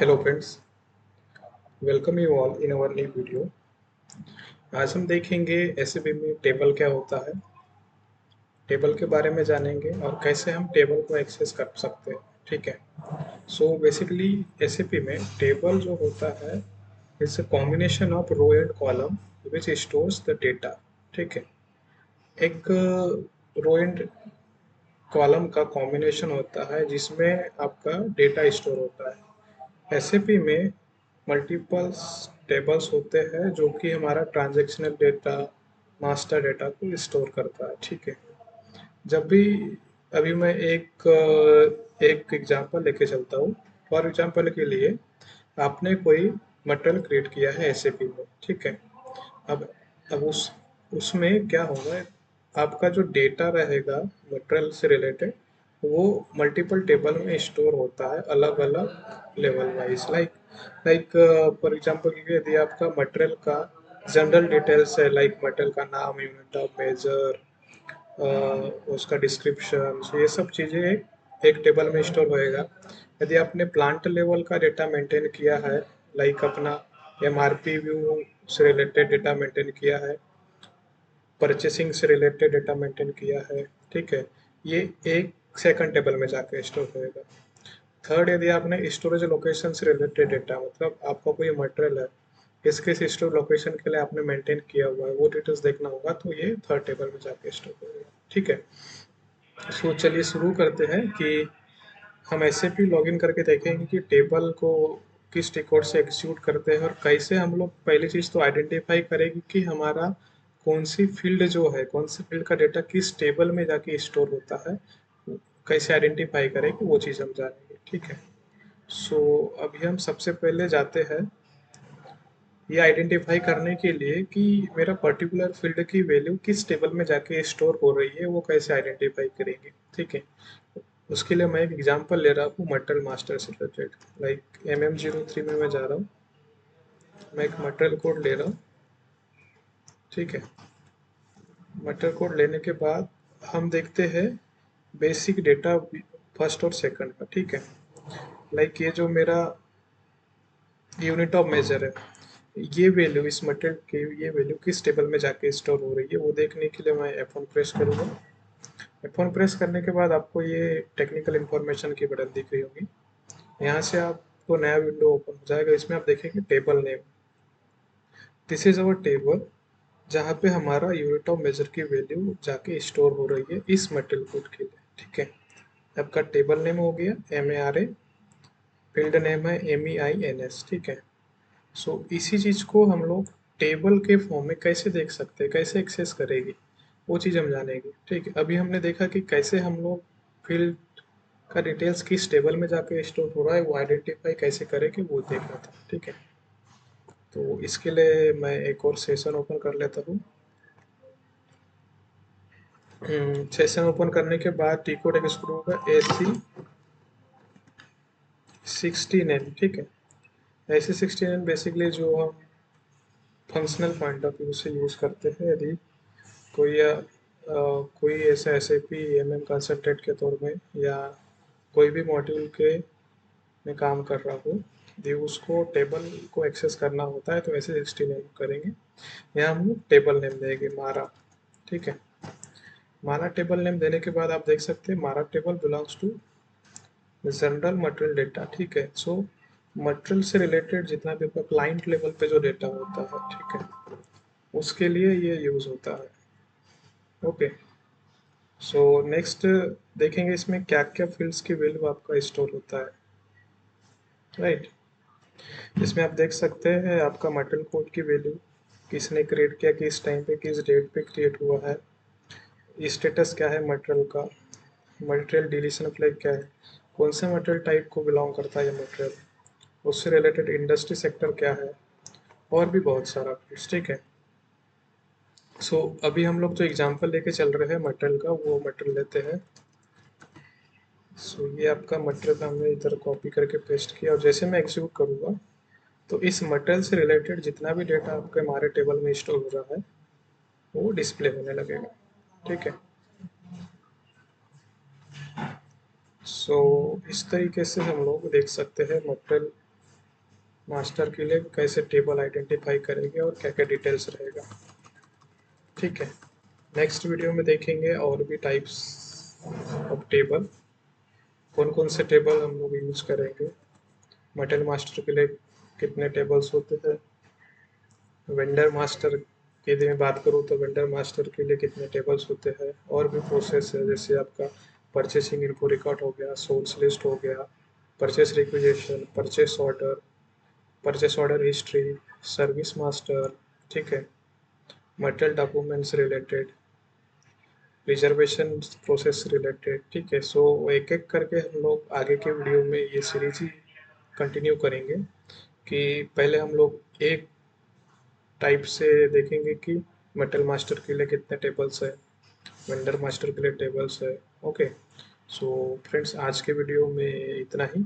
Hello friends, welcome you all in our new video. आज हम देखेंगे एसएबी में टेबल क्या होता है, टेबल के बारे में जानेंगे और कैसे हम टेबल को एक्सेस कर सकते हैं। ठीक है। सो बेसिकली एसएपी में टेबल जो होता है it's a combination of row and column which stores the data. ठीक है। एक रो एंड कॉलम का कॉम्बिनेशन होता है जिसमें आपका डेटा स्टोर होता है। एसएपी में मल्टीपल्स टेबल्स होते हैं जो कि हमारा ट्रांजैक्शनल डेटा, मास्टर डेटा को स्टोर करता है। ठीक है। जब भी अभी मैं एक एग्जांपल लेके चलता हूँ। फॉर एग्जांपल के लिए आपने कोई मटेरियल क्रिएट किया है एसएपी में। ठीक है। अब अब उसमें क्या होगा, आपका जो डेटा रहेगा मटेरियल से रिलेटेड वो मल्टीपल टेबल में स्टोर होता है, अलग अलग level wise. Like for example यदि आपका मटेरियल का जनरल डिटेल्स है, लाइक मटेरियल का नाम, यूनिट ऑफ मेजर, उसका डिस्क्रिप्शन, ये सब चीज़ें एक टेबल में स्टोर होएगा। यदि आपने प्लांट लेवल का डेटा मेंटेन किया है, लाइक अपना एमआरपी व्यू से रिलेटेड डेटा मेंटेन किया है, परचेसिंग से रिलेटेड डेटा मेंटेन किया है, ठीक है, ये एक सेकंड टेबल में जाकर स्टोर होएगा। थर्ड, यदि आपने स्टोरेज लोकेशन से रिलेटेड डेटा, मतलब आपका कोई मटेरियल है, किस किस स्टोर लोकेशन के लिए आपने मेंटेन किया हुआ है, वो डिटेल्स देखना होगा, तो ये थर्ड टेबल में जाके स्टोर होगा। ठीक है। सो चलिए शुरू करते हैं कि हम ऐसे भी लॉगिन करके देखेंगे कि टेबल को किस रिकॉर्ड से एग्जीक्यूट करते हैं और कैसे हम लोग पहली चीज़ तो आइडेंटिफाई करेंगे कि हमारा कौन सी फील्ड जो है, कौन सी फील्ड का डेटा किस टेबल में जाके स्टोर होता है, कैसे आइडेंटिफाई करेंगे वो चीज़ हम जानेंगे। ठीक है। सो अभी हम सबसे पहले जाते हैं ये आइडेंटिफाई करने के लिए कि मेरा पर्टिकुलर फील्ड की वैल्यू किस टेबल में जाके स्टोर हो रही है, वो कैसे आइडेंटिफाई करेंगे। ठीक है। उसके लिए मैं एक एग्जांपल ले रहा हूँ मटेरियल मास्टर से रिलेटेड। लाइक MM03 में मैं जा रहा हूँ, मैं एक मटेरियल कोड ले रहा हूँ। ठीक है। मटेरियल कोड लेने के बाद हम देखते हैं बेसिक डेटा फर्स्ट और सेकंड का। ठीक है। लाइक ये जो मेरा यूनिट ऑफ मेजर है, ये वैल्यू इस मटेरियल की ये वैल्यू किस टेबल में जाके स्टोर हो रही है, वो देखने के लिए मैं F1 प्रेस करूँगा। F1 प्रेस करने के बाद आपको ये टेक्निकल इंफॉर्मेशन की बटन दिख रही होगी। यहाँ से आपको नया विंडो ओपन हो जाएगा, इसमें आप देखेंगे table name. This is our table जहाँ पे हमारा यूनिट ऑफ मेजर की वैल्यू जाके स्टोर हो रही है इस मटेरियल कोड के लिए। ठीक है। आपका टेबल नेम हो गया MARA, फील्ड नेम है MEINS। ठीक है। सो इसी चीज़ को हम लोग टेबल के फॉर्म में कैसे देख सकते हैं, कैसे एक्सेस करेगी, वो चीज़ हम जानेंगे। ठीक है। अभी हमने देखा कि कैसे हम लोग फील्ड का डिटेल्स किस टेबल में जाके स्टोर हो रहा है वो आइडेंटिफाई कैसे करेंगे वो देखना था। ठीक है। तो इसके लिए मैं एक और सेशन ओपन कर लेता हूँ। सेशन ओपन करने के बाद टी कोड एक्सक्लूड होगा AC16N। ठीक है। AC16N बेसिकली जो हम फंक्शनल पॉइंट ऑफ व्यू से यूज़ करते हैं, यदि कोई ऐसा SAP MM कंसल्टेंट के तौर में या कोई भी मॉड्यूल के में काम कर रहा हो, यदि उसको टेबल को एक्सेस करना होता है तो ऐसे 16 नेम करेंगे। यहाँ हम टेबल नेम देंगे मारा। ठीक है। मारा टेबल नेम देने के बाद आप देख सकते हैं मारा table belongs to general material data. ठीक है। सो मटेरियल से रिलेटेड जितना भी आपका क्लाइंट लेवल पे जो डेटा होता है, ठीक है, उसके लिए ये यूज़ होता है। ओके। सो नेक्स्ट देखेंगे इसमें क्या क्या फील्ड्स की वैल्यू आपका स्टोर होता है। राइट। इसमें आप देख सकते हैं आपका मटेरियल कोड की वैल्यू, किसने क्रिएट किया, किस टाइम पे, किस डेट पे क्रिएट हुआ है, स्टेटस क्या है मटेरियल का, मटेरियल डिलीशन फ्लैग क्या है, कौन से मटेरियल टाइप को बिलोंग करता है ये मटेरियल, उससे रिलेटेड इंडस्ट्री सेक्टर क्या है, और भी बहुत सारा कुछ। ठीक है। सो अभी हम लोग जो एग्जांपल लेके चल रहे हैं मटेरियल का, वो मटेरियल लेते हैं। सो ये आपका मटेरियल हमने इधर कॉपी करके पेस्ट किया और जैसे मैं एग्जीक्यूट करूँगा तो इस मटेरियल से रिलेटेड जितना भी डेटा आपके हमारे टेबल में स्टोर हो रहा है वो डिस्प्ले होने लगेगा। ठीक है। सो इस तरीके से हम लोग देख सकते हैं मटेरियल मास्टर के लिए कैसे टेबल आइडेंटिफाई करेंगे और क्या क्या डिटेल्स रहेगा। ठीक है, नेक्स्ट वीडियो में देखेंगे और भी टाइप्स ऑफ टेबल, कौन कौन से टेबल हम लोग यूज करेंगे। मटेरियल मास्टर के लिए कितने टेबल्स होते हैं, वेंडर मास्टर की यदि मैं बात करूँ तो वेंडर मास्टर के लिए कितने टेबल्स होते हैं, और भी प्रोसेस है जैसे आपका परचेसिंग इन्फो रिकॉर्ड हो गया, सोर्स लिस्ट हो गया, purchase requisition, purchase order history, service master, ठीक है, material documents related, reservation process related. ठीक है, सो एक एक करके हम लोग आगे के वीडियो में ये सीरीज ही कंटिन्यू करेंगे कि पहले हम लोग एक टाइप से देखेंगे कि मेटल मास्टर के लिए कितने टेबल्स है, वेंडर मास्टर के लिए टेबल्स है। ओके, सो फ्रेंड्स आज के वीडियो में इतना ही।